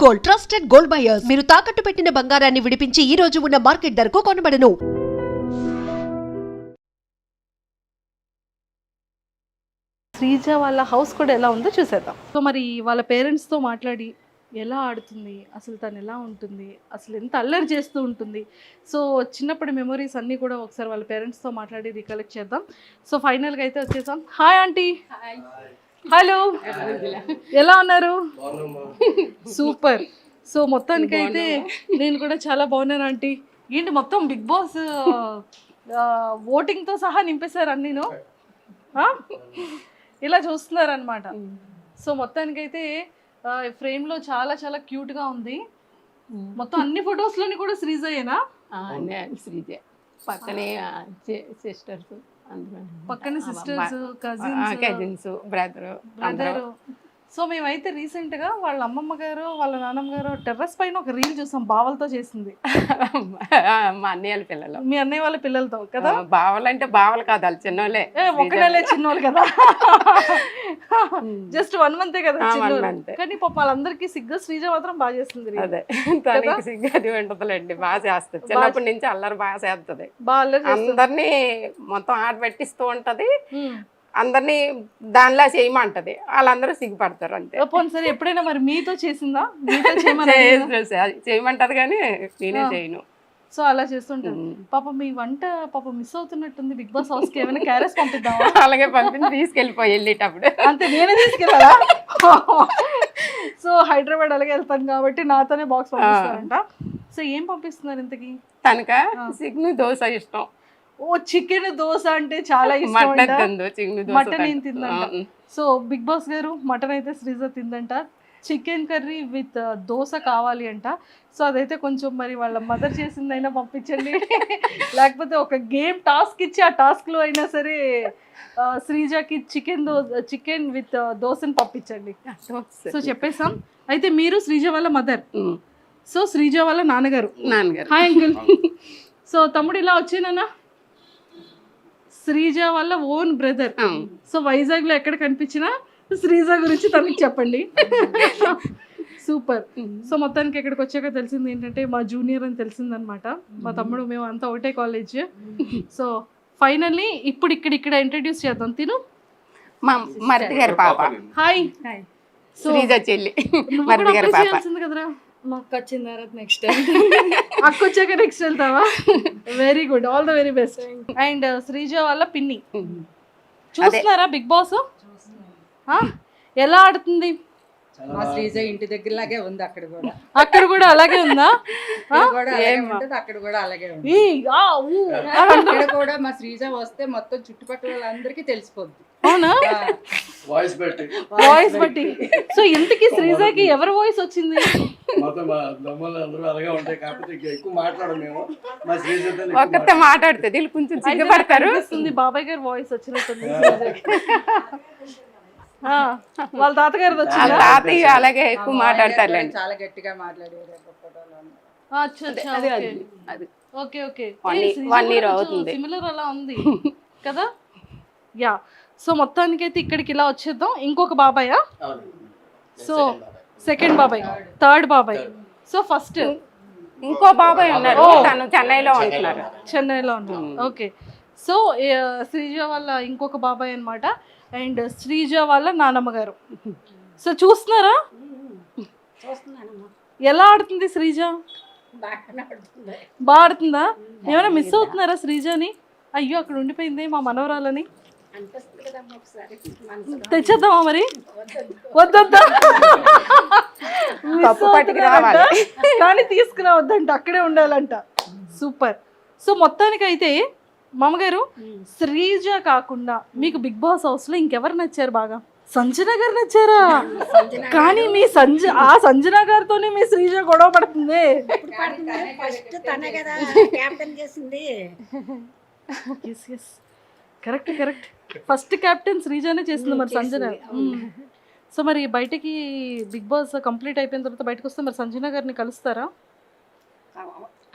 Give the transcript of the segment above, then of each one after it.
Gold, trusted gold buyers. మీరు తాకట్టు పెట్టిన బంగారాన్ని విడిపించి ఈ రోజు ఉన్న మార్కెట్ ధరకు కొనబడను. శ్రీజ వాళ్ళ హౌస్ కూడా ఎలా ఉందో చూసేద్దాం. సో మరి వాళ్ళ పేరెంట్స్తో మాట్లాడి ఎలా ఆడుతుంది, అసలు తను ఎలా ఉంటుంది, అసలు ఎంత అల్లరి చేస్తూ ఉంటుంది, సో చిన్నప్పటి మెమొరీస్ అన్నీ కూడా ఒకసారి వాళ్ళ పేరెంట్స్తో మాట్లాడి రికలెక్ట్ చేద్దాం. సో ఫైనల్గా అయితే వచ్చేసాం. Hi aunty. హలో, ఎలా ఉన్నారు? సూపర్. సో మొత్తానికైతే నేను కూడా చాలా బాగున్నాను ఆంటీ. ఏంటి మొత్తం బిగ్ బాస్ ఓటింగ్తో సహా నింపేశారు అన్నీను, ఇలా చూస్తున్నారనమాట. సో మొత్తానికైతే ఫ్రేమ్లో చాలా చాలా క్యూట్గా ఉంది. మొత్తం అన్ని ఫొటోస్లోని కూడా శ్రీజయేనా? శ్రీజ పక్కనే సిస్టర్స్, పక్కన సిస్టర్స్, కజిన్స్, బ్రదర్. సో మేమైతే రీసెంట్గా వాళ్ళ అమ్మమ్మ గారు వాళ్ళ నాన్నమ్మ గారు టెర్రస్ పైన ఒక రీల్ చూసాం, బావలతో చేసింది. మా అన్నయ్య పిల్లలు, మీ అన్నయ్య వాళ్ళ పిల్లలతో కదా? బావలు అంటే బావలు కాదు, వాళ్ళు చిన్నోళ్ళే, ఒకళ్ళే చిన్నోళ్ళు కదా, జస్ట్ 1 month కదా చిన్నోళ్ళు. కానీ పాప వాళ్ళందరికీ సిగ్గు, శ్రీజ మాత్రం బాగా చేస్తుంది. అదే తనకి సిగ్గు అది ఉంటుందిలేండి, బాగా చేస్తుంది. చిన్నప్పటి నుంచి అల్లరి బాగా చేస్తుంది, అందరినీ మొత్తం ఆట పెట్టిస్తూ ఉంటది, అందరినీ దానిలా చేయమంటది, వాళ్ళందరూ సిగ్గుపడతారు అంతే. సరే ఎప్పుడైనా మరి మీతో చేసిందా? చేయమంటది కానీ నేనే చేయను. సో అలా చేస్తుంటాను. పాప మీ వంట పాప మిస్ అవుతున్నట్టుంది బిగ్ బాస్ హౌస్ కి, ఏమైనా క్యారెస్ పంపిద్దామా? అలాగే పంపించి తీసుకెళ్ళిపోయి వెళ్ళేటప్పుడు అంతే, నేనే తీసుకెళ్ళాలా? సో హైదరాబాద్ అలాగే వెళ్తాను కాబట్టి నాతోనే బాక్స్ పంపిస్తారంట. సో ఏం పంపిస్తున్నారు ఇంతకి? తనక చికెన్ దోశ ఇష్టం. ఓ, చికెన్ దోశ అంటే చాలా ఇష్టం. మటన్ ఏం తిందంట. సో బిగ్ బాస్ గారు మటన్ అయితే శ్రీజ తిందంట, చికెన్ కర్రీ విత్ దోశ కావాలి అంట. సో అదైతే కొంచెం మరి వాళ్ళ మదర్ చేసిందైనా పంపించండి, లేకపోతే ఒక గేమ్ టాస్క్ ఇచ్చి ఆ టాస్క్లో అయినా సరే శ్రీజకి చికెన్ విత్ దోశని పంపించండి. సో చెప్పేసాం. అయితే మీరు శ్రీజ వాళ్ళ మదర్, సో శ్రీజ వాళ్ళ నాన్నగారు. Hi uncle. సో తమ్ముడు ఇలా వచ్చేనా? శ్రీజ వాళ్ళ ఓన్ బ్రదర్. సో వైజాగ్లో ఎక్కడ కనిపించినా శ్రీజ గురించి తనకి చెప్పండి. సూపర్. సో మొత్తానికి ఎక్కడికి వచ్చాక తెలిసింది ఏంటంటే మా జూనియర్ అని తెలిసిందనమాట. మా తమ్ముడు, మేము అంతా ఒకటే కాలేజ్. సో ఫైనల్లీ ఇప్పుడు ఇక్కడ ఇంట్రడ్యూస్ చేద్దాం. తిను మా మరిది గారి పాప. హాయ్. శ్రీజ చెల్లి, మరిది గారి పాప. కదరా, మాకు వచ్చిన తర్వాత నెక్స్ట్ అక్క వచ్చాక నెక్స్ట్ వెళ్తావా? Very good, all the very best. And Sreeja వాళ్ళ పిన్ని. చూస్తున్నారా బిగ్ బాస్? ఎలా ఆడుతుంది? మా శ్రీజ ఇంటి దగ్గర లాగే ఉంది, అక్కడ కూడా అలాగే ఉందా? అక్కడ కూడా అలాగే ఉంది. అక్కడ కూడా మా శ్రీజ వస్తే మొత్తం చుట్టుపక్కల వాళ్ళందరికీ తెలిసిపోద్ది. అవునా? వాయిస్ బట్టి. సో ఇంతకీ శ్రీజకి ఎవరి వాయిస్ వచ్చింది? ఒక్కతే మాట్లాడుతుంది, కొంచెం సిగ్గుపడతారు. బాబాయ్ గారు వాయిస్ వచ్చినట్టుంది. వాళ్ళ తాతగారు వచ్చింది, తాతయ్య అలాగే ఎక్కువ మాట్లాడతారు, చాలా గట్టిగా మాట్లాడారు. ఓకే ఓకే, 1 year అవుతుంది, సిమిలర్ అలా ఉంది కదా. యా. సో మొత్తానికైతే ఇక్కడికి ఇలా వచ్చేద్దాం. ఇంకొక బాబాయా? సో సెకండ్ బాబాయ్, థర్డ్ బాబాయ్. సో ఫస్ట్ ఇంకో బాబాయ్ ఉన్నారు, తను చెన్నైలో ఉంటున్నారు. చెన్నైలో ఉన్నారు. ఓకే. సో శ్రీజ వాళ్ళ ఇంకొక బాబాయ్ అనమాట, అండ్ శ్రీజ వాళ్ళ నానమ్మ గారు. సో చూస్తున్నారా ఎలా ఆడుతుంది శ్రీజ? బాగా ఆడుతుందా? ఏమైనా మిస్ అవుతున్నారా శ్రీజని? అయ్యో అక్కడ ఉండిపోయింది మా మనవరాలని. తెచ్చేద్దామా మరి? వద్దా, కానీ తీసుకురావద్దంట, అక్కడే ఉండాలంట. సూపర్. సో మొత్తానికైతే మామగారు, శ్రీజ కాకుండా మీకు బిగ్ బాస్ హౌస్ లో ఇంకెవరు నచ్చారు బాగా? సంజన గారు నచ్చారా? కానీ మీ సంజన గారితోనే మీ శ్రీజ గొడవ పడుతుంది. కరెక్ట్. ఫస్ట్ కెప్టెన్ శ్రీజానే చేసింది మరి సంజన. సో మరి బయటకి బిగ్ బాస్ కంప్లీట్ అయిపోయిన తర్వాత బయటకు వస్తే మరి సంజన గారిని కలుస్తారా?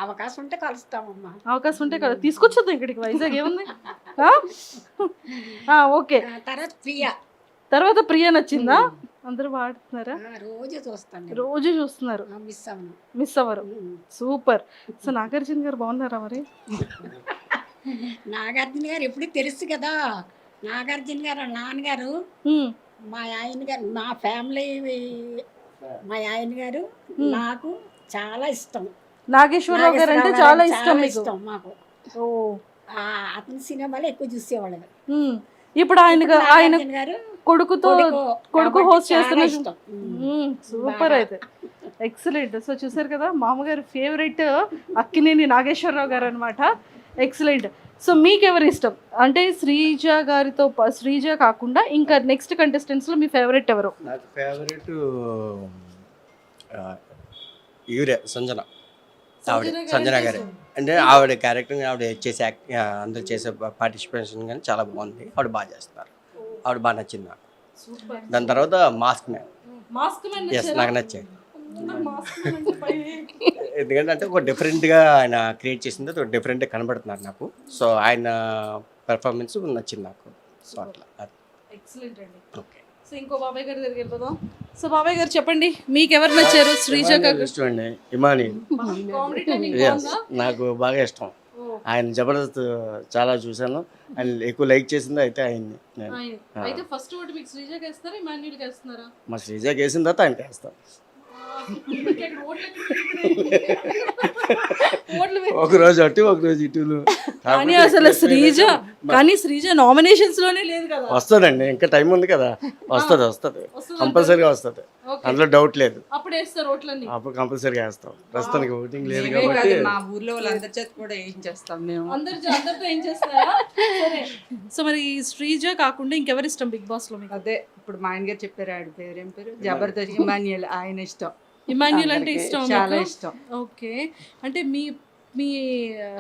అవకాశం ఉంటే కలుస్తామమ్మా. అవకాశం ఉంటే తీసుకొచ్చేద్దాం ఇక్కడికి, వైజాగ్ ఏముంది. ఓకే. తర్వాత ప్రియా నచ్చిందా? అందరూ వాడుతున్నారా? రోజు చూస్తాను రోజు చూస్తున్నారు, మిస్ అవును. మిస్ అవ్వరు. సూపర్. సో నాగార్జున గారు బాగున్నారా మరి? నాగార్జున గారు ఎప్పుడు తెలుసు కదా, నాగార్జున గారు వాళ్ళ నాన్నగారు మా ఆయన గారు, మా ఫ్యామిలీ, మా ఆయన గారు నాకు చాలా ఇష్టం. నాగేశ్వరరావు గారు అంటే చాలా ఇష్టం మీకు? ఇష్టం మాకు. ఓ, అతని సినిమాలు ఎక్కువ చూసేవాళ్ళం. ఇప్పుడు ఆయన నాగార్జున గారు కొడుకు హోస్ట్ చేస్తున్న ఇష్టం. సూపర్. అయితే ఎక్సలెంట్. సో చూసారు కదా, మామగారు ఫేవరెట్ అక్కినేని నాగేశ్వరరావు గారు అనమాట. ఎక్సలెంట్. సో మీకు ఎవరు ఇష్టం అంటే శ్రీజ గారితో శ్రీజ కాకుండా ఇంకా నెక్స్ట్ కంటెస్టెంట్స్ లో మీ ఫేవరెట్ ఎవరు? నాకు ఫేవరెట్ యూరియా సంజన, ఆవిడ సంజన గారు. అంటే ఆవిడ క్యారెక్టర్, ఆవిడ చేసే అందరు చేసే పార్టిసిపేషన్ కానీ చాలా బాగుంది. ఆవిడ బాగా చేస్తున్నారు, ఆవిడ బాగా నచ్చింది నాకు. దాని తర్వాత మాస్క్ మ్యాన్, ఎస్ నాకు నచ్చాయి. ఎందుకంటే ఒక డిఫరెంట్గా ఆయన క్రియేట్ చేసింది, ఒక డిఫరెంట్గా కనబడుతున్నారు నాకు. సో ఆయన పెర్ఫార్మెన్స్ నచ్చింది నాకు. సో అట్లా ఎక్సలెంట్ అండి. ఓకే. సో ఇంకో బాబాయ్ గారి దగ్గరికి వెళ్ళిపోదాం. సో బాబాయ్ గారు చెప్పండి, మీకు ఎవరు నచ్చారు? శ్రీజ ఇష్టం అండి, ఇమాని. ఎస్ నాకు బాగా ఇష్టం. ఆయన జబర్దస్త్ చాలా చూశాను, ఆయన ఎక్కువ లైక్ చేసింది అయితే ఆయన్ని. నేను అయితే ఫస్ట్ ఓటు మీకు శ్రీజకి వేస్తారా, ఇమాన్యుల్కి వేస్తున్నారా? మా శ్రీజకి వేసిన తర్వాత ఆయనకి వేస్తాను. ఒక రోజు అటు ఒక రోజు ఇటులు. కానీ అసలు శ్రీజ నామినేషన్స్ లోనే లేదు కదా. వస్తుందండి, ఇంకా టైం ఉంది కదా. వస్తుంది కంపల్సరీగా వస్తుంది, అందులో డౌట్ లేదు. అప్పుడు వేస్తారు ఓట్లన్నీ, అప్పుడు కంపల్సరీగా వేస్తాం. ప్రస్తుతానికి ఓటింగ్ లేదు కాబట్టి మా ఊర్లో వాళ్ళందరి చేత కూడా ఏం చేస్తాం మేము, అందరితో ఏం చేస్తారా? సరే. సో మరి శ్రీజ కాకుండా ఇంకెవరు ఇష్టం బిగ్ బాస్ లో మీకు? అదే ఇప్పుడు మా ఆయన గారు చెప్పారు, ఆడి పేరు ఏం పేరు, జబర్దస్త్ ఇమాన్యుయల్. ఆయన ఇష్టం, ఇమాన్యుల్ అంటే ఇష్టం, చాలా ఇష్టం. ఓకే. అంటే మీ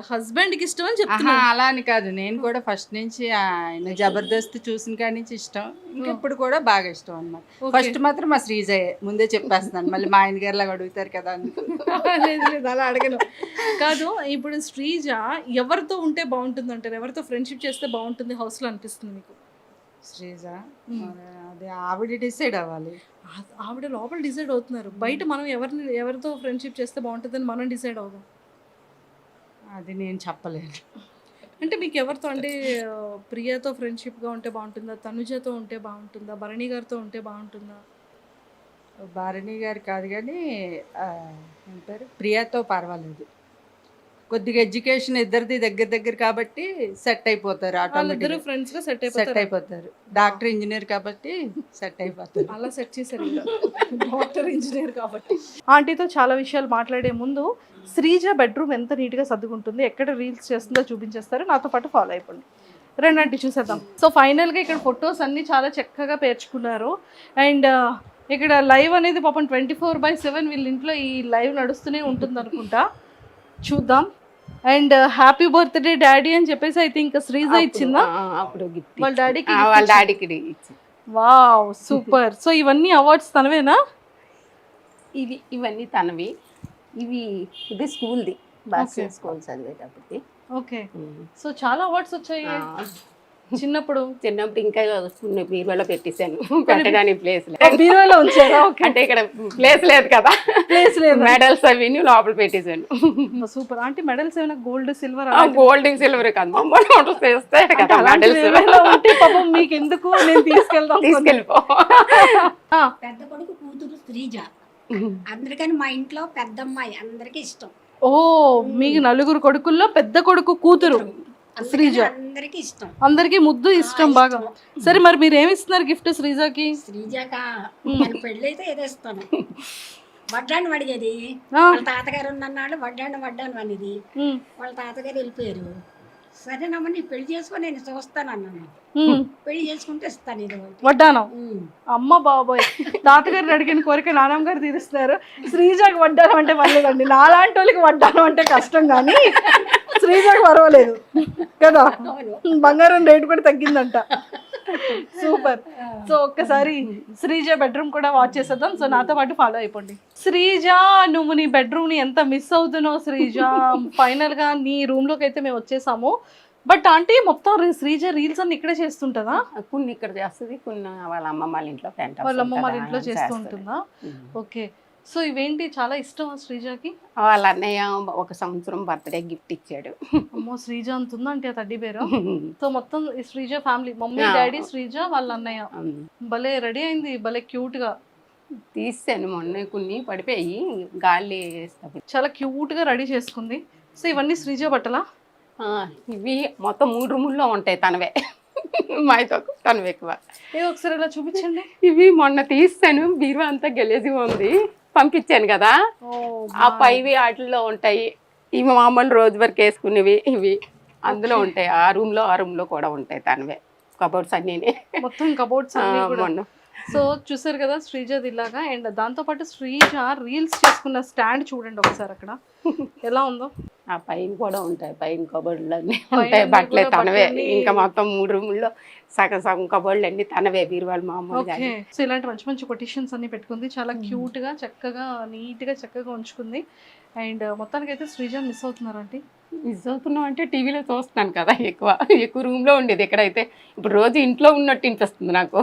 హస్బెండ్ కి ఇష్టం అని చెప్తున్నా? అలా అని కాదు, నేను కూడా ఫస్ట్ నుంచి ఆయన జబర్దస్త్ చూసిన కాడి నుంచి ఇష్టం, ఇంకా ఇప్పుడు కూడా బాగా ఇష్టం అన్నమాట. ఫస్ట్ మాత్రం మా శ్రీజయే, ముందే చెప్పేస్తున్నాను, మళ్ళీ మా ఆయన గారు లాగా అడుగుతారు కదా అందుకు. లేదు అలా అడగను. కాదు, ఇప్పుడు శ్రీజ ఎవరితో ఉంటే బాగుంటుంది అంటారు? ఎవరితో ఫ్రెండ్షిప్ చేస్తే బాగుంటుంది హౌస్ లో అనిపిస్తుంది మీకు? శ్రీజ అది ఆవిడ డిసైడ్ అవ్వాలి. ఆవిడ లోపల డిసైడ్ అవుతున్నారు, బయట మనం ఎవరితో ఫ్రెండ్షిప్ చేస్తే బాగుంటుందని మనం డిసైడ్ అవుదాం. అది నేను చెప్పలేను. అంటే మీకు ఎవరితో, అంటే ప్రియతో ఫ్రెండ్షిప్గా ఉంటే బాగుంటుందా, తనుజతో ఉంటే బాగుంటుందా, భరణి గారితో ఉంటే బాగుంటుందా? భరణి గారు కాదు కానీ ఏం పేరు, ప్రియాతో పర్వాలేదు. కొద్దిగా ఎడ్యుకేషన్ ఇద్దరిది దగ్గర కాబట్టి సెట్ అయిపోతారు, ఆటోమేటిక్ ఫ్రెండ్స్ గా సెట్ అయిపోతారు. డాక్టర్ ఇంజనీర్ కాబట్టి సెట్ అయిపోతారు. అలా సెట్ చేశారు డాక్టర్ ఇంజనీర్ కాబట్టి. ఆంటీతో చాలా విషయాలు మాట్లాడే ముందు శ్రీజ బెడ్రూమ్ ఎంత నీట్గా సర్దుకుంటుంది, ఎక్కడ రీల్స్ చేస్తుందో చూపించేస్తారు, నాతో పాటు ఫాలో అయిపోండి. రెండంటి చూసేద్దాం. సో ఫైనల్గా ఇక్కడ ఫొటోస్ అన్నీ చాలా చక్కగా పేర్చుకున్నారు. అండ్ ఇక్కడ లైవ్ అనేది పాపం 24/7 వీళ్ళ ఇంట్లో ఈ లైవ్ నడుస్తూనే ఉంటుంది అనుకుంటా, చూద్దాం. అండ్ హ్యాపీ బర్త్డే డాడీ అని చెప్పేసి అయితే ఇంకా శ్రీజ ఇచ్చిందా అప్పుడు వాళ్ళ డాడీకి? వాళ్ళ డాడీకి ఇచ్చి. Wow super. సో ఇవన్నీ అవార్డ్స్ తనవేనా? ఇవన్నీ తనవి. ఇది స్కూల్ది, బాస్కెట్ స్కూల్ చదివేటప్పటికి. ఓకే. సో చాలా అవార్డ్స్ వచ్చాయి చిన్నప్పుడు ఇంకా బీరువాలో పెట్టేశాను, పెట్టడానికి ప్లేస్ బీరువాలో ఉంచారా? అంటే ఇక్కడ ప్లేస్ లేదు కదా, ప్లేస్ లేదు, మెడల్స్ అవి లోపల పెట్టేశాను. సూపర్. అంటే మెడల్స్ ఏమైనా గోల్డ్ సిల్వర్? గోల్డ్ సిల్వర్ కదా, పాపం మీకు ఎందుకు, నేను తీసుకెళ్ళిపో. పెద్ద కొడుకు కూతురు శ్రీజ, అందరికని మా ఇంట్లో పెద్దమ్మాయి, అందరికి ఇష్టం. ఓ, మీకు నలుగురు కొడుకుల్లో పెద్ద కొడుకు కూతురు శ్రీజ, అందరికి ఇష్టం, అందరికి ముద్దు ఇష్టం బాగా. సరే మరి మీరు ఏమి ఇస్తున్నారు గిఫ్ట్ శ్రీజకి? శ్రీజకా మన పెళ్ళి అయితే ఏదేస్తాను, వడ్డాను అడిగేది. వాళ్ళ తాతగారు ఉన్నన్నాళ్ళు వడ్డాను అనేది, వాళ్ళ తాతగారు వెళ్ళిపోయారు. సరేనమ్మ నీ పెళ్లి చేసుకొని నేను చూస్తాను అన్నాను, పెళ్లి చేసుకుంటే ఇస్తాను ఇది వడ్డానం. అమ్మ బాబోయ్, తాతగారిని అడిగిన కోరిక నాన్నమ్మ గారు తీరుస్తున్నారు. శ్రీజకి వడ్డానం అంటే పర్లేదండి, నాలాంటి వాళ్ళకి వడ్డానం అంటే కష్టం, కానీ శ్రీజకి పర్వాలేదు కదా, బంగారం రేటు కూడా తగ్గిందంట. సూపర్. సో ఒక్కసారి శ్రీజ బెడ్రూమ్ కూడా వాచ్ చేసేద్దాం. సో నాతో పాటు ఫాలో అయిపోండి. శ్రీజ, నువ్వు నీ బెడ్రూమ్ ని ఎంత మిస్ అవుతున్నావు శ్రీజ. ఫైనల్ గా నీ రూమ్ లోకి అయితే మేము వచ్చేసాము. బట్ ఆంటీ మొత్తం శ్రీజ రీల్స్ అన్ని ఇక్కడే చేస్తుంటదా? కొన్ని ఇక్కడ చేస్తుంది, కొన్ని వాళ్ళ అమ్మమ్మ వాళ్ళ ఇంట్లో పెంట్ హౌస్ వాళ్ళ అమ్మ వాళ్ళ ఉంటదా, ఇంట్లో చేస్తూ చేస్తది. ఉంటుందా? ఓకే. సో ఇవేంటి చాలా ఇష్టం శ్రీజకి? వాళ్ళ అన్నయ్య 1 సంవత్సరం బర్త్డే గిఫ్ట్ ఇచ్చాడు. అమ్మో శ్రీజ అంత ఉందా అంటే ఆ తడ్డీ పేరు? సో మొత్తం ఈ Sreeja family, mummy daddy Sreeja వాళ్ళ అన్నయ్య. భలే రెడీ అయింది, భలే క్యూట్ గా. తీసాను మొన్న, కొన్ని పడిపోయి గాలి వేస్తాయి. చాలా క్యూట్ గా రెడీ చేసుకుంది. సో ఇవన్నీ శ్రీజ బట్టలా? ఇవి మొత్తం 3 రూముల్లో ఉంటాయి తనవే. మాతో తనవి ఎక్కువ. ఏ ఒకసారి ఇలా చూపించండి. ఇవి మొన్న తీస్తాను, బీరువా అంతా గెలేజిగా ఉంది, పంపించాను కదా. ఆ పైవి వాటిల్లో ఉంటాయి. ఇవి మామూలు రోజు వరకు వేసుకునేవి ఇవి అందులో ఉంటాయి. ఆ రూమ్లో కూడా ఉంటాయి తనవే కబోర్డ్స్ అన్నీ. మొత్తం కబోర్డ్స్ అన్ని కూడా. మొన్న సో చూసారు కదా శ్రీజది ఇలాగా. అండ్ దాంతోపాటు శ్రీజ రీల్స్ చేసుకున్న స్టాండ్ చూడండి ఒకసారి అక్కడ ఎలా ఉందో. ఆ పైన కూడా ఉంటాయి, పైన కబోర్డులు అన్నీ ఉంటాయి, బట్టలే తనవే. ఇంకా మొత్తం 3 రూముల్లో సగం కబోర్డులు అన్ని తనవే, బీరువాళ్ళు మామూలుగా. సో ఇలాంటి మంచి మంచి కొటేషన్స్ అన్ని పెట్టుకుంది, చాలా క్యూట్ గా చక్కగా నీట్ గా చక్కగా ఉంచుకుంది. అండ్ మొత్తానికి అయితే శ్రీజ మిస్ అవుతున్నారు అంటే. మిస్ అవుతున్నాం అంటే టీవీలో చూస్తున్నాను కదా, ఎక్కువ రూమ్లో ఉండేది. ఎక్కడైతే ఇప్పుడు రోజు ఇంట్లో ఉన్నట్టు వినిపిస్తుంది నాకు,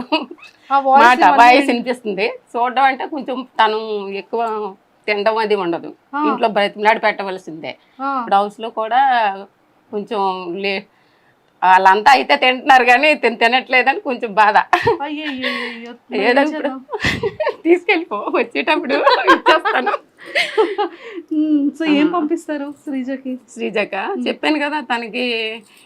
మాట వాయిస్ వినిపిస్తుంది. చూడడం అంటే కొంచెం తను ఎక్కువ తినడం అది ఉండదు, ఇంట్లో బ్రతిమలాడి పెట్టవలసిందే. ఇప్పుడు హౌస్లో కూడా కొంచెం వాళ్ళంతా అయితే తింటున్నారు కానీ తినట్లేదని కొంచెం బాధ. ఏదో ఇప్పుడు తీసుకెళ్ళిపో, వచ్చేటప్పుడు ఇచ్చేస్తాను. సో ఏం పంపిస్తారు శ్రీజక? చెప్పాను కదా, తనకి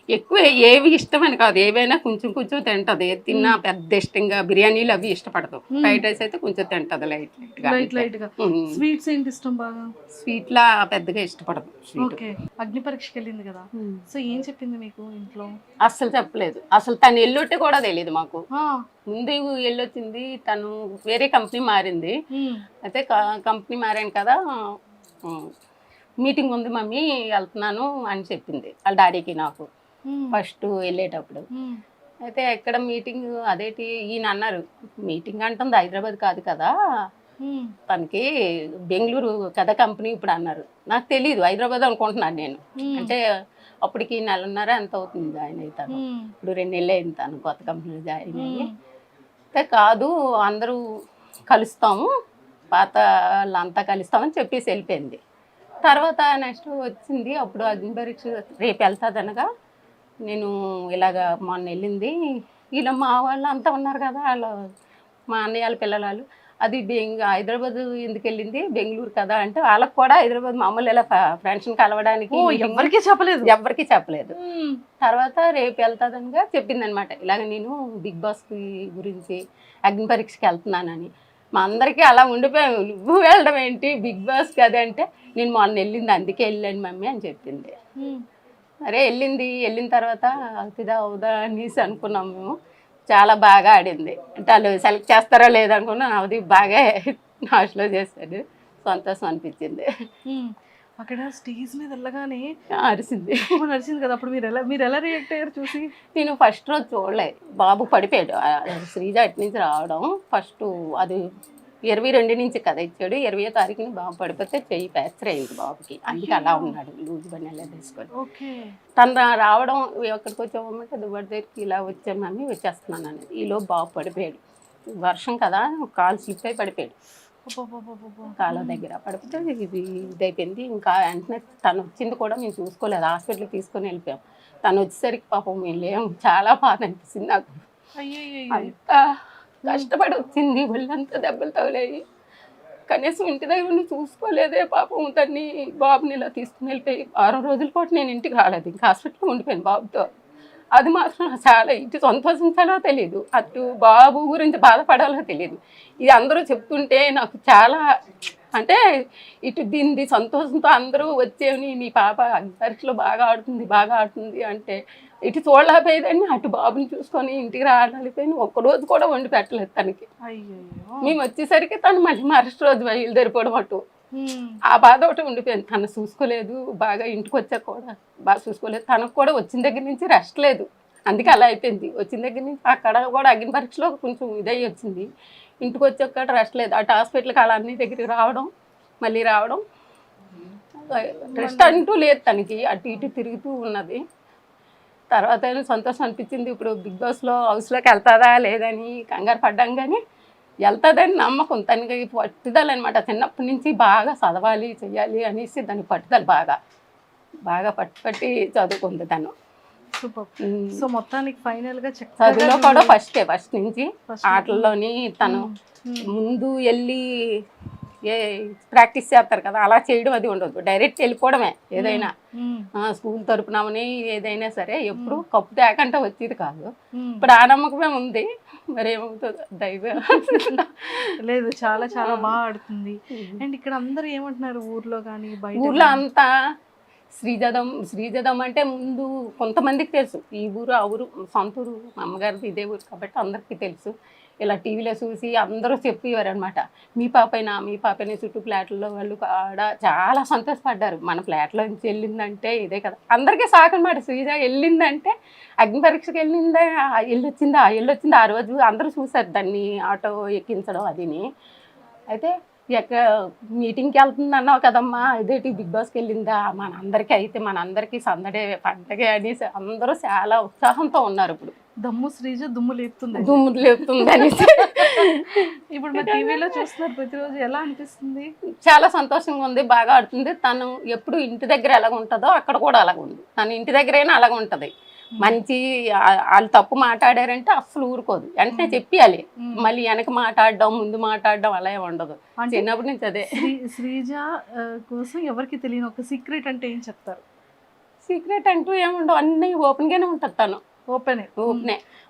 ఎక్కువ ఏవి ఇష్టమని కాదు, ఏవైనా కొంచెం తింటది. తిన్నా పెద్ద ఇష్టంగా బిర్యానీలు అవి ఇష్టపడదు. ఫ్రైడ్ రైస్ అయితే కొంచెం తింటది లైట్ గా. స్వీట్స్ ఏంటి ఇష్టం బాగా? స్వీట్ లా పెద్దగా ఇష్టపడదు. ఓకే. అగ్ని పరీక్షకి వెళ్ళింది కదా, సో ఏం చెప్పింది మీకు ఇంట్లో? అస్సలు చెప్పలేదు. అసలు తను ఎల్లొట్టి కూడా తెలియదు మాకు. ముందు వెళ్ళొచ్చింది, తను వేరే కంపెనీ మారింది. అయితే కంపెనీ మారాను కదా, మీటింగ్ ఉంది మమ్మీ వెళ్తున్నాను అని చెప్పింది వాళ్ళ డాడీకి నాకు ఫస్ట్ వెళ్ళేటప్పుడు. అయితే ఎక్కడ మీటింగ్, అదేంటి ఈయన అన్నారు, మీటింగ్ అంటుంది హైదరాబాద్ కాదు కదా, తనకి బెంగళూరు కదా కంపెనీ ఇప్పుడు అన్నారు. నాకు తెలియదు, హైదరాబాద్ అనుకుంటున్నాను నేను. అంటే అప్పటికి 1.5 ఎంత అవుతుంది జాయిన్ అవుతాను, ఇప్పుడు 2 నెలలు అయింది తను కొత్త కంపెనీలో జాయిన్ అయ్యి. అయితే కాదు అందరూ కలుస్తాము, పాత వాళ్ళంతా కలుస్తామని చెప్పేసి వెళ్ళిపోయింది. తర్వాత నెక్స్ట్ వచ్చింది, అప్పుడు అగ్ని పరీక్ష రేపు వెళ్తుంది అనగా, నేను ఇలాగ మొన్న వెళ్ళింది, ఇలా మా వాళ్ళు అంతా ఉన్నారు కదా, వాళ్ళు మా అన్నయ్య వాళ్ళ పిల్లలు, అది హైదరాబాద్ ఎందుకు వెళ్ళింది, బెంగళూరు కదా అంటే, వాళ్ళకి కూడా హైదరాబాద్ మామూలు ఇలా ఫ్రెండ్స్ని కలవడానికి ఎవరికి చెప్పలేదు. తర్వాత రేపు వెళ్తాదనిగా చెప్పింది అనమాట. ఇలాగ నేను బిగ్ బాస్ గురించి అగ్ని పరీక్షకి వెళ్తున్నానని. మా అందరికీ అలా ఉండిపోయాము, నువ్వు వెళ్ళడం ఏంటి బిగ్ బాస్ కదా అంటే, నేను మొన్న వెళ్ళింది అందుకే వెళ్ళాను మమ్మీ అని చెప్పింది. అరే వెళ్ళిన తర్వాత అవుతుందా అవుదా అనేసి అనుకున్నాం మేము. చాలా బాగా ఆడింది. అంటే వాళ్ళు సెలెక్ట్ చేస్తారో లేదనుకున్నా, అది బాగా నాశలో చేశాడు, సంతోషం అనిపించింది. అక్కడ స్టేజ్ మీద వెళ్ళగానే అరిసింది కదా, అప్పుడు మీరు ఎలా రియాక్ట్ అయ్యారు చూసి? నేను ఫస్ట్ రోజు చూడలేదు, బాబు పడిపోయాడు. శ్రీజ అటు నుంచి రావడం ఫస్ట్, అది 22 నుంచి కదా ఇచ్చాడు, 20వ తారీఖుని బాబు పడిపోతే చెయ్యి ఫ్రాక్చర్ అయింది బాబుకి, అందుకే అలా ఉన్నాడు లూజ్ బండి అలా తీసుకొని. తను రావడం ఎక్కడికి వచ్చామంటే దువ్వడి దగ్గరికి ఇలా వచ్చాను మమ్మీ వచ్చేస్తున్నాను అనేది. ఈలో బాబు పడిపోయాడు, వర్షం కదా కాలు స్లిప్ అయి పడిపోయాడు కాళ్ళ దగ్గర. పడిపోతే ఇదైపోయింది. ఇంకా వెంటనే తను వచ్చింది కూడా మేము చూసుకోలేదు, హాస్పిటల్కి తీసుకొని వెళ్ళిపోయాం. తను వచ్చేసరికి పాపం మేము లేము, చాలా బాధ అనిపిస్తుంది నాకు. అంతా కష్టపడి వచ్చింది, ఒళ్ళంతా దెబ్బలు తగిలాయి, కనీసం ఇంటి దగ్గర చూసుకోలేదే పాపం. తన్ని బాబుని ఇలా తీసుకుని వెళ్ళిపోయి 6 రోజుల పాటు నేను ఇంటికి రాలేదు, ఇంకా హాస్పిటల్లో ఉండిపోయాను బాబుతో. అది మాత్రం చాలా ఇటు సంతోషించాలో తెలియదు, అటు బాబు గురించి బాధపడాలో తెలియదు. ఇది అందరూ చెప్తుంటే నాకు చాలా, అంటే ఇటు దీన్ని సంతోషంతో అందరూ వచ్చేవి, మీ పాప పరీక్షలో బాగా ఆడుతుంది అంటే ఇటు చూడలేకపోయేదాన్ని, అటు బాబుని చూసుకొని ఇంటికి రాలేకపోయింది. ఒక్కరోజు కూడా వండి పెట్టలేదు తనకి. మేము వచ్చేసరికి తను మళ్ళీ మరుసటి రోజు బయలుదేరిపోవడం అటు. ఆ బాధ ఒకటి ఉండిపోయింది, తను చూసుకోలేదు బాగా. ఇంటికి వచ్చాక కూడా బాగా చూసుకోలేదు, తనకు కూడా వచ్చిన దగ్గర నుంచి రెస్ట్ లేదు, అందుకే అలా అయిపోయింది. వచ్చిన దగ్గర నుంచి అక్కడ కూడా అగ్ని పరీక్షలో కొంచెం ఇదయ్యి వచ్చింది, ఇంటికి వచ్చాక రెస్ట్ లేదు. అటు హాస్పిటల్కి అలా అన్ని దగ్గరికి రావడం మళ్ళీ రావడం, రెస్ట్ అంటూ లేదు తనకి, అటు ఇటు తిరుగుతూ ఉన్నది. తర్వాత ఏమో సంతోషం అనిపించింది. ఇప్పుడు బిగ్ బాస్లో హౌస్లోకి వెళ్తుందా లేదని కంగారు పడ్డాం, కానీ వెళ్తుందని నమ్మకం. తనకి పట్టుదల అనమాట. చిన్నప్పటి నుంచి బాగా చదవాలి చెయ్యాలి అనేసి దాని పట్టుదల బాగా పట్టి చదువుకుంది తను. సూపర్. సో మొత్తానికి ఫైనల్ గా చదువులో కూడా ఫస్ట్ నుంచి ఆటల్లోని తను ముందు వెళ్ళి ప్రాక్టీస్ చేస్తారు కదా, అలా చేయడం అది ఉండదు. డైరెక్ట్ వెళ్ళిపోవడమే. ఏదైనా స్కూల్ తరపునమని ఏదైనా సరే ఎప్పుడు కప్పు తేకంటే వచ్చేది కాదు. ఇప్పుడు ఆ నమ్మకమే ఉంది. మరి ఏమవుతుందో దైవం. లేదు, చాలా చాలా బాగా ఆడుతుంది. అండ్ ఇక్కడ అందరూ ఏమంటున్నారు ఊర్లో కానీ బయట? ఊర్లో అంతా శ్రీజదం అంటే ముందు కొంతమందికి తెలుసు. ఈ ఊరు ఆ ఊరు సొంత ఊరు, మా అమ్మగారిది ఇదే ఊరు కాబట్టి అందరికీ తెలుసు. ఇలా టీవీలో చూసి అందరూ చెప్పేవారు అనమాట, మీ పాపైనా చుట్టూ ఫ్లాట్లలో వాళ్ళు కూడా చాలా సంతోషపడ్డారు. మన ఫ్లాట్లో నుంచి వెళ్ళిందంటే ఇదే కదా, అందరికీ సాకు అనమాట. శ్రీజ వెళ్ళిందంటే అగ్ని పరీక్షకి వెళ్ళొచ్చిందా ఆ రోజు అందరూ చూసారు దాన్ని ఆటో ఎక్కించడం అదిని. అయితే మీటింగ్కి వెళ్తుంది అన్నావు కదమ్మా, ఇదేంటి బిగ్ బాస్కి వెళ్ళిందా, మనందరికీ సందడే పండగే అనేసి అందరూ చాలా ఉత్సాహంతో ఉన్నారు. ఇప్పుడు దమ్ము శ్రీజ దుమ్ము లేపుతుంది అనేసి ఇప్పుడు మన టీవీలో చూస్తున్నారు ప్రతిరోజు. ఎలా అనిపిస్తుంది? చాలా సంతోషంగా ఉంది. బాగా ఆడుతుంది. తను ఎప్పుడు ఇంటి దగ్గర ఎలాగ ఉంటుందో అక్కడ కూడా అలాగ ఉంది. తను ఇంటి దగ్గరైనా అలాగ ఉంటుంది. మంచి వాళ్ళు తప్పు మాట్లాడారంటే అస్సలు ఊరుకోదు, వెంటనే చెప్పాలి. మళ్ళీ వెనక మాట్లాడడం ముందు మాట్లాడడం అలా ఉండదు. చిన్నప్పటి నుంచి అదే. శ్రీజ కోసం ఎవరికి తెలియని ఒక సీక్రెట్ అంటే ఏం చెప్తారు? సీక్రెట్ అంటూ ఏముండవు, అన్నీ ఓపెన్గానే ఉంటుంది. తను ఓపెనే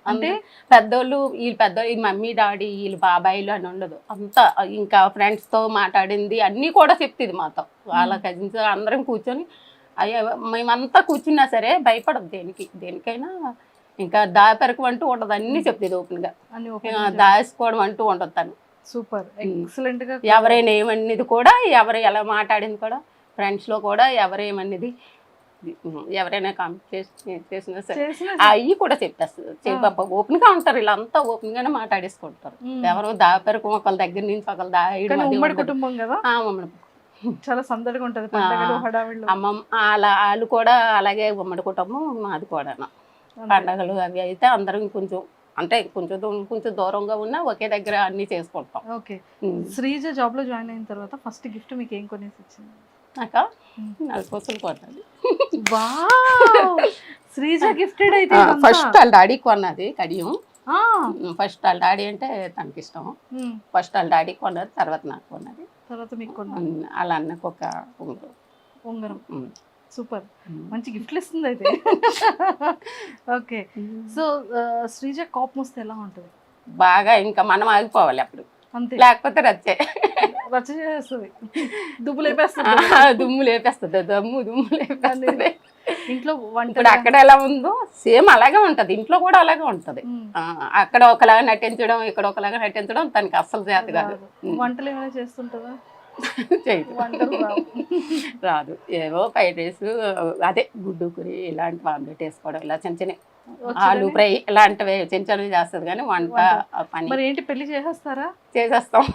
అంటే పెద్దోళ్ళు ఈ మమ్మీ డాడీ వీళ్ళు బాబాయిలు అని ఉండదు. అంతా ఇంకా ఫ్రెండ్స్తో మాట్లాడింది అన్నీ కూడా చెప్తుంది మాతో. వాళ్ళ కజిన్స్ అందరం కూర్చొని అయ్యో మేమంతా కూర్చున్నా సరే భయపడదు దేనికైనా. ఇంకా దాపెరకు అంటూ ఉండదు, అన్నీ చెప్తుంది ఓపెన్గా. దాచుకోవడం అంటూ ఉండదు తను. సూపర్, ఎక్సలెంట్ గా. ఎవరైనా ఏమన్నది కూడా, ఎవరు ఎలా మాట్లాడింది కూడా, ఫ్రెండ్స్లో కూడా ఎవరేమన్నది ఎవరైనా కాంపిటీషన్ చేసినా సరే అవి కూడా చెప్పేస్తారు. ఓపెన్గా ఉంటారు, వీళ్ళంతా ఓపెన్గానే మాట్లాడేసుకుంటారు. ఎవరో దాపెరకు ఒకళ్ళ దగ్గర నుంచి ఒకళ్ళ ఉమ్మడి కుటుంబం కదా, చాలా సందడిగా ఉంటుంది పండుగలు హడావిడిలో. అమ్మమ్మ వాళ్ళు కూడా అలాగే ఉమ్మడి కుటుంబం మాది కూడా. పండగలు అవి అయితే అందరం కొంచెం దూరంగా ఉన్నా ఒకే దగ్గర అన్ని చేసుకుంటాం. ఓకే. శ్రీజ జాబ్ లో జాయిన్ అయిన తర్వాత ఫస్ట్ గిఫ్ట్ మీకు ఏం కొనేసి వచ్చింది? నాకు నలుపూసలు కొన్నది. శ్రీజ గిఫ్టెడ్ అయితే ఫస్ట్ వాళ్ళ డాడీ కొన్నది కడియం. ఫస్ట్ వాళ్ళ డాడీ అంటే తనకి ఇష్టం. ఫస్ట్ వాళ్ళ డాడీ కొన్నది, తర్వాత నాకు కొన్నది, తర్వాత మీకు అలా అన్నకు ఒక ఉంగరం. సూపర్, మంచి గిఫ్ట్లు ఇస్తుంది అయితే. ఓకే. సో శ్రీజ కోపం వస్తే ఎలా ఉంటుంది? బాగా ఇంకా మనం ఆగిపోవాలి అప్పుడు, అంతే. లేకపోతే రచ్చ చేస్తుంది, దుమ్ము లేపేస్తుంది. దుమ్ము లేపేస్తుంది. ఇంట్లో వంట ఇప్పుడు అక్కడ ఎలా ఉందో సేమ్ అలాగే ఉంటది, ఇంట్లో కూడా అలాగే ఉంటది. అక్కడ ఒకలాగా నటించడం, ఇక్కడ ఒకలాగా నటించడం తనకి అస్సలు చేత కాదు. వంటలు ఏమైనా చేస్తుంటుందా? రాదు. ఏవో ఫ్రైడ్ రైస్, అదే గుడ్డు కూరి ఇలాంటి ఆమ్లెట్ వేసుకోవడం, ఇలా చిన్న ఆలు ఫ్రై ఇలాంటివి చిన్నవి చేస్తుంది. కానీ వంట పని మరి ఏంటి, పెళ్లి చేసేస్తారా? చేసేస్తాం.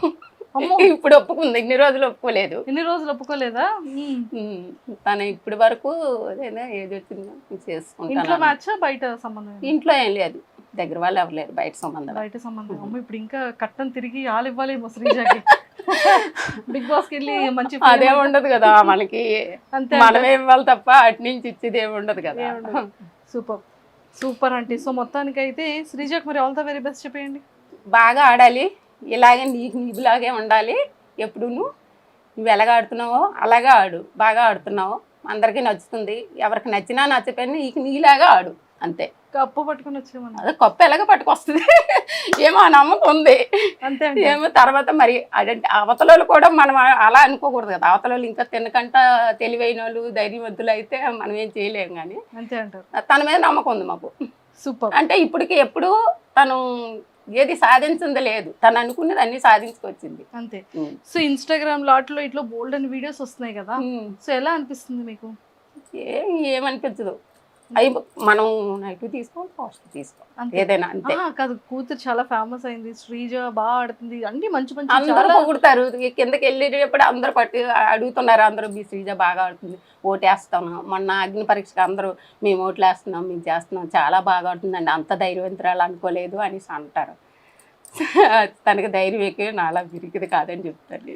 ఇప్పుడు ఒప్పుకుంది, ఇన్ని రోజులు ఒప్పుకోలేదు. ఇన్ని రోజులు ఒప్పుకోలేదా? తను ఇప్పటి వరకు ఏది వచ్చిందో చేసుకుంటాను. ఇంట్లో మ్యాచ్ బయట సంబంధం? ఇంట్లో ఏం లేదు, దగ్గర వాళ్ళు ఎవరు లేరు, బయట సంబంధం. అమ్మ ఇప్పుడు ఇంకా కట్టం తిరిగి ఆలు ఇవ్వాలేమో శ్రీజకి. బిగ్ బాస్కి వెళ్ళి మంచి అదే ఉండదు కదా మనకి, మనమే ఇవ్వాలి తప్ప అటు నుంచి ఇచ్చేది ఏమి ఉండదు కదా. సూపర్ అంటే. సో మొత్తానికి అయితే శ్రీజకి మరి ఆల్ ద వెరీ బెస్ట్ చెప్పేయండి. బాగా ఆడాలి, ఇలాగే నీకులాగే ఉండాలి. ఎప్పుడు నువ్వు ఎలాగ ఆడుతున్నావో అలాగే ఆడు. బాగా ఆడుతున్నావు, అందరికీ నచ్చుతుంది. ఎవరికి నచ్చినా నచ్చపోయినా నీలాగా ఆడు, అంతే. కప్పు పట్టుకుని వచ్చేమన్నా, అదే కప్పు ఎలాగ పట్టుకొస్తుంది ఏమో నమ్మకం ఉంది. అంతే. ఏమో తర్వాత మరి అదంటే అవతల కూడా మనం అలా అనుకోకూడదు కదా. అవతల ఇంకా తినకంట తెలివైన వాళ్ళు ధైర్యవంతులు అయితే మనం ఏం చేయలేము. కానీ అంతే అంటారు. తన మీద నమ్మకం ఉంది మాకు. సూపర్. అంటే ఇప్పటికి ఎప్పుడు తను ఏది సాధించింది లేదు, తను అనుకున్నది అన్ని సాధించుకొచ్చింది, అంతే. సో ఇన్స్టాగ్రామ్ లాట్లో ఇట్లా బోల్డ్ అని వీడియోస్ వస్తున్నాయి కదా, సో ఎలా అనిపిస్తుంది మీకు? ఏమనిపించదు. అవి మనం నైట్ తీసుకోవాలి, ఫాస్ట్ తీసుకోవాలి, ఏదైనా అంతే. కాదు, కూతురు చాలా ఫేమస్ అయింది, శ్రీజ బాగా ఆడుతుంది, అన్ని మంచి మంచి అందరూ పొగుడతారు. కిందకి వెళ్ళేటప్పుడు అందరూ అడుగుతున్నారు, అందరూ మీ శ్రీజ బాగా ఆడుతుంది, ఓటేస్తాను. మొన్న అగ్ని పరీక్షకు అందరూ మేము ఓట్లు వేస్తున్నాం, మేము చేస్తున్నాం, చాలా బాగా ఆడుతుందండి, అంత ధైర్యవంతురాలు అనుకోలేదు అనేసి అంటారు. తనకి ధైర్యం ఎక్కువ, నాలా విరిగిది కాదని చెప్తాను.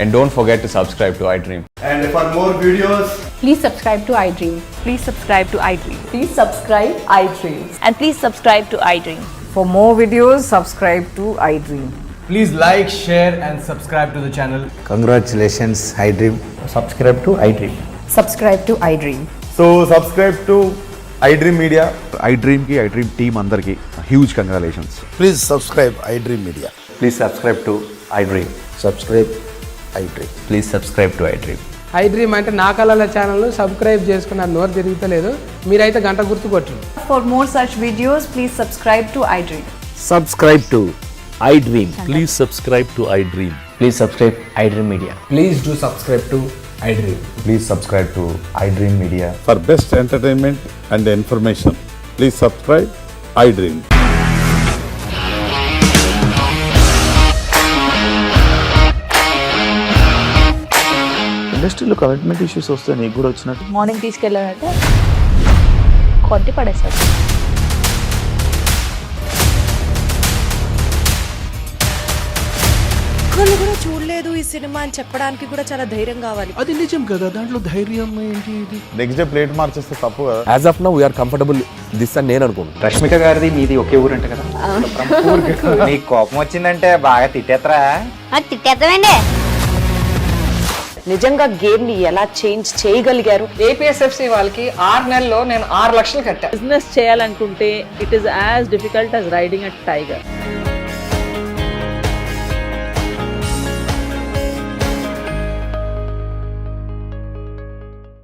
And don't forget to subscribe to iDream. And for more videos, Please subscribe to iDream. Please subscribe to iDream. Please subscribe iDream. And please subscribe to iDream. For more videos, subscribe to iDream. please like, share, and subscribe to the channel. Congratulations, iDream. Subscribe to iDream. Subscribe to iDream. So subscribe to iDream Media. iDream team andarki huge congratulations. Please subscribe iDream Media. Please subscribe to iDream. Subscribe iDream. Please subscribe to iDream. iDream అంటే నా కళల channel subscribe చేసుకున్న నోరు తిరుగుతలేదు, మీరైతే గంట గుర్తు కొట్టండి. For more such videos, please subscribe to iDream. Subscribe to iDream. Please subscribe to iDream. Please subscribe iDream Media. Please do subscribe to iDream. Please subscribe to iDream Media. For best entertainment and information, please subscribe iDream. ఇండస్ట్రీలో commitment issues వస్తే నీకు కూడా వచ్చినట్టు morning తీసుకెళ్ళాలంటే కొట్టి పడేస్తాడు. ఒక్కళ్ళు కూడా చూడలేదు ఈ సినిమా అని చెప్పడానికి కూడా చాలా ధైర్యం కావాలి. అది నిజం కదా, దాంట్లో ధైర్యం ఏంటి? ఇది నెక్స్ట్ డే ప్లేట్ మార్చేస్తే తప్పు కదా. As of now, we are comfortable this అని నేను అనుకుంటున్నాను. రష్మిక గారిది మీది ఒకే ఊరంట కదా. నీకు కోపం వచ్చిందంటే బాగా తిట్టేత్తరా? తిట్టేద్దామండి. నిజంగా గేమ్ ని ఎలా చేంజ్ చేయగలిగారు? ఏపీఎస్ఎఫ్సి వాళ్ళకి 6 నెలల్లో నేను 6 లక్షలు కట్టా. బిజినెస్ చేయాలనుకుంటే it is as difficult as riding a tiger.